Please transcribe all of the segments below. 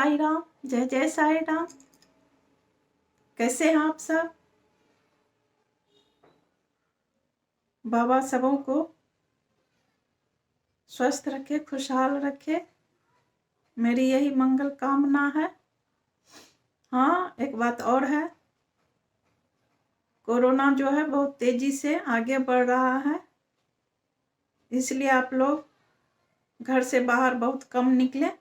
साई राम, जय जय साई राम। कैसे हैं आप सब? बाबा सबों को स्वस्थ रखे, खुशहाल रखे, मेरी यही मंगल कामना है। हाँ, एक बात और है, कोरोना जो है बहुत तेजी से आगे बढ़ रहा है, इसलिए आप लोग घर से बाहर बहुत कम निकले।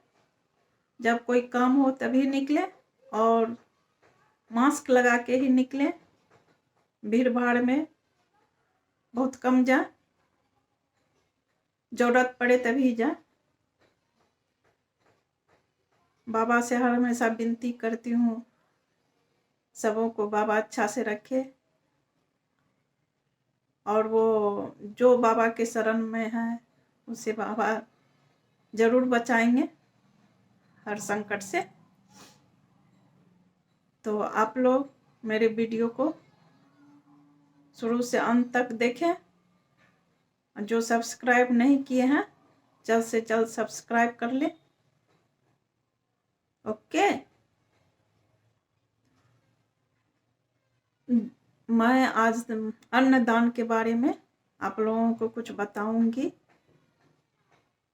जब कोई काम हो तभी निकले और मास्क लगा के ही निकले। भीड़ भाड़ में बहुत कम जाए, जरूरत पड़े तभी जाए। बाबा से हर हमेशा विनती करती हूँ, सबों को बाबा अच्छा से रखे और वो जो बाबा के शरण में है उसे बाबा जरूर बचाएंगे हर संकट से। तो आप लोग मेरे वीडियो को शुरू से अंत तक देखें। जो सब्सक्राइब नहीं किए हैं जल्द से जल्द सब्सक्राइब कर लें। ओके। मैं आज अन्नदान के बारे में आप लोगों को कुछ बताऊंगी।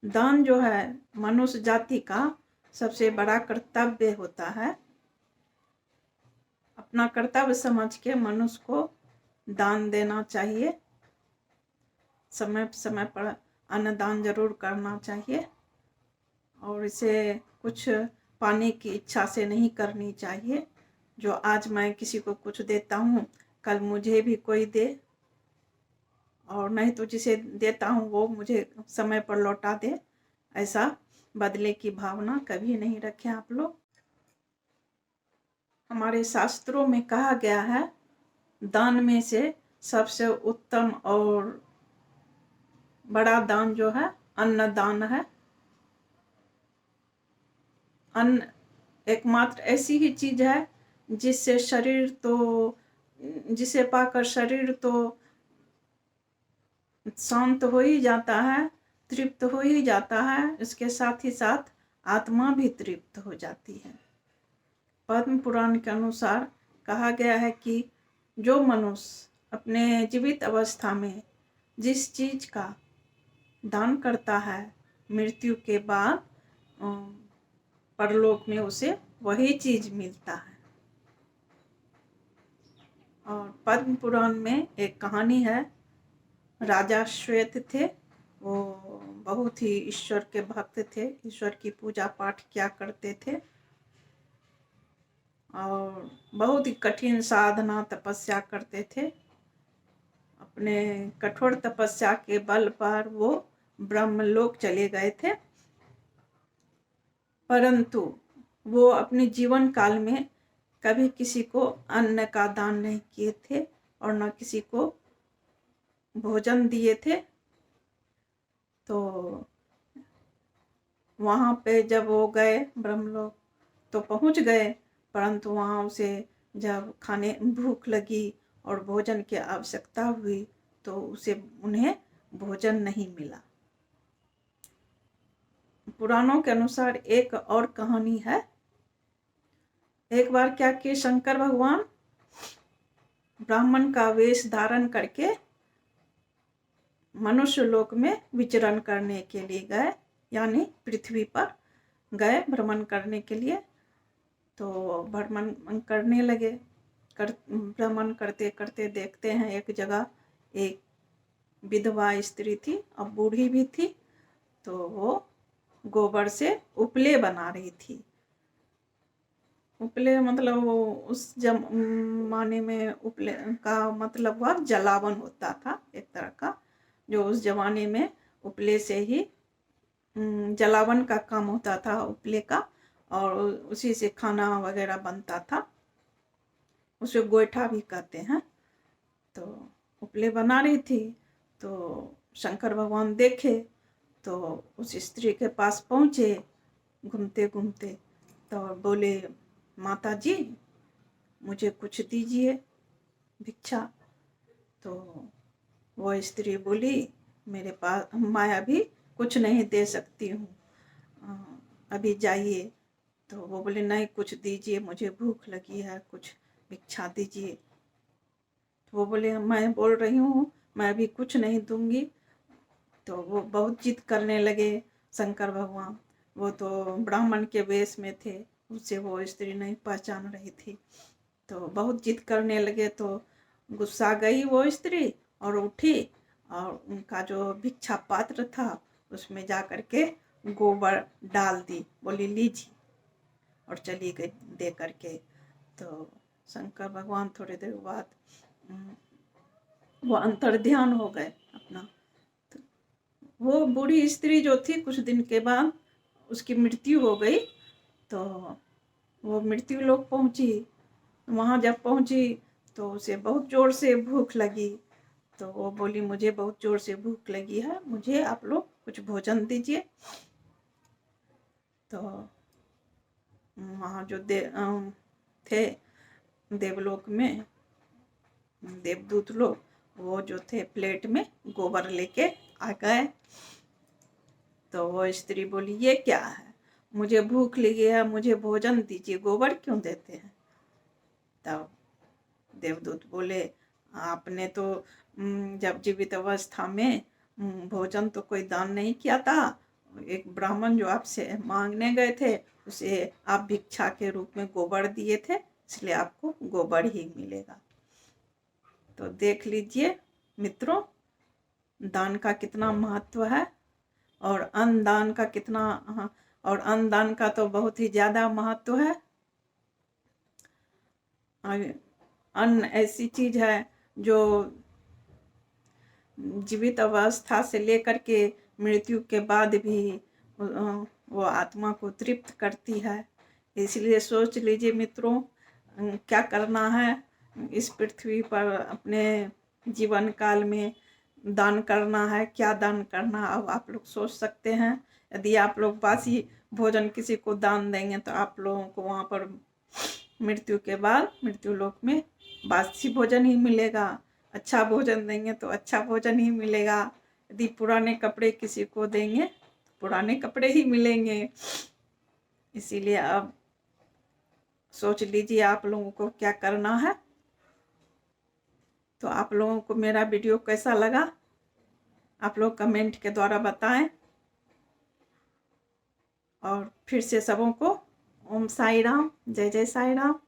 दान जो है मनुष्य जाति का सबसे बड़ा कर्तव्य होता है। अपना कर्तव्य समझ के मनुष्य को दान देना चाहिए। समय समय पर अन्नदान जरूर करना चाहिए और इसे कुछ पाने की इच्छा से नहीं करनी चाहिए। जो आज मैं किसी को कुछ देता हूँ कल मुझे भी कोई दे, और नहीं तो जिसे देता हूँ वो मुझे समय पर लौटा दे। ऐसा बदले की भावना कभी नहीं रखें आप लोग। हमारे शास्त्रों में कहा गया है दान में से सबसे उत्तम और बड़ा दान जो है अन्नदान है। अन्न एकमात्र ऐसी ही चीज है जिससे शरीर तो जिसे पाकर शरीर तो शांत हो ही जाता है, तृप्त हो ही जाता है, इसके साथ ही साथ आत्मा भी तृप्त हो जाती है। पद्म पुराण के अनुसार कहा गया है कि जो मनुष्य अपने जीवित अवस्था में जिस चीज का दान करता है मृत्यु के बाद परलोक में उसे वही चीज मिलता है। और पद्म पुराण में एक कहानी है। राजा श्वेत थे, वो बहुत ही ईश्वर के भक्त थे, ईश्वर की पूजा पाठ किया करते थे और बहुत ही कठिन साधना तपस्या करते थे। अपने कठोर तपस्या के बल पर वो ब्रह्मलोक चले गए थे, परंतु वो अपने जीवन काल में कभी किसी को अन्न का दान नहीं किए थे और न किसी को भोजन दिए थे। तो वहाँ पे जब वो गए ब्रह्मलोक तो पहुँच गए, परंतु वहाँ उसे जब खाने भूख लगी और भोजन की आवश्यकता हुई तो उसे उन्हें भोजन नहीं मिला। पुराणों के अनुसार एक और कहानी है। एक बार क्या कि शंकर भगवान ब्राह्मण का वेश धारण करके मनुष्य लोक में विचरण करने के लिए गए, यानी पृथ्वी पर गए भ्रमण करने के लिए। तो भ्रमण करने लगे, भ्रमण करते करते देखते हैं एक जगह एक विधवा स्त्री थी और बूढ़ी भी थी। तो वो गोबर से उपले बना रही थी। उपले मतलब वो उस जमाने में उपले का मतलब हुआ जलावन होता था एक तरह का, जो उस जमाने में उपले से ही जलावन का काम होता था उपले का, और उसी से खाना वगैरह बनता था। उसे गोईठा भी कहते हैं। तो उपले बना रही थी तो शंकर भगवान देखे तो उस स्त्री के पास पहुँचे घूमते घूमते, तो बोले माता जी मुझे कुछ दीजिए भिक्षा। तो वो स्त्री बोली मेरे पास मैं अभी कुछ नहीं दे सकती हूँ, अभी जाइए तो वो बोले नहीं कुछ दीजिए, मुझे भूख लगी है, कुछ भिक्षा दीजिए। तो वो बोले मैं बोल रही हूँ मैं अभी कुछ नहीं दूंगी। तो वो बहुत जिद करने लगे शंकर भगवान। वो तो ब्राह्मण के वेश में थे, उससे वो स्त्री नहीं पहचान रही थी। तो बहुत जिद करने लगे तो गुस्सा गई वो स्त्री और उठी और उनका जो भिक्षा पात्र था उसमें जा कर के गोबर डाल दी, बोली लीजिए, और चली गई दे करके। तो शंकर भगवान थोड़ी देर बाद वो अंतर्ध्यान हो गए अपना। तो वो बूढ़ी स्त्री जो थी कुछ दिन के बाद उसकी मृत्यु हो गई। तो वो मृत्यु लोक पहुंची। वहाँ जब पहुंची तो उसे बहुत जोर से भूख लगी। तो वो बोली मुझे बहुत जोर से भूख लगी है, मुझे आप लोग कुछ भोजन दीजिए। तो वहाँ जो थे देवलोक में देवदूत लोग, वो जो थे प्लेट में गोबर लेके आ गए। तो वो स्त्री बोली ये क्या है, मुझे भूख लगी है, मुझे भोजन दीजिए, गोबर क्यों देते हैं। तब देवदूत बोले आपने तो जब जीवित अवस्था में भोजन तो कोई दान नहीं किया था, एक ब्राह्मण जो आपसे मांगने गए थे उसे आप भिक्षा के रूप में गोबर दिए थे, इसलिए आपको गोबर ही मिलेगा। तो देख लीजिए मित्रों, दान का कितना महत्व है और अन्न दान का कितना, और अन्न दान का तो बहुत ही ज़्यादा महत्व है। अन्न ऐसी चीज है जो जीवित अवस्था से लेकर के मृत्यु के बाद भी वो आत्मा को तृप्त करती है। इसलिए सोच लीजिए मित्रों, क्या करना है इस पृथ्वी पर अपने जीवन काल में, दान करना है, क्या दान करना। अब आप लोग सोच सकते हैं यदि आप लोग बासी भोजन किसी को दान देंगे तो आप लोगों को वहाँ पर मृत्यु के बाद मृत्यु लोक में बासी भोजन ही मिलेगा। अच्छा भोजन देंगे तो अच्छा भोजन ही मिलेगा। यदि पुराने कपड़े किसी को देंगे तो पुराने कपड़े ही मिलेंगे। इसीलिए अब सोच लीजिए आप लोगों को क्या करना है। तो आप लोगों को मेरा वीडियो कैसा लगा आप लोग कमेंट के द्वारा बताएं। और फिर से सबों को ओम साई राम, जय जय साई राम।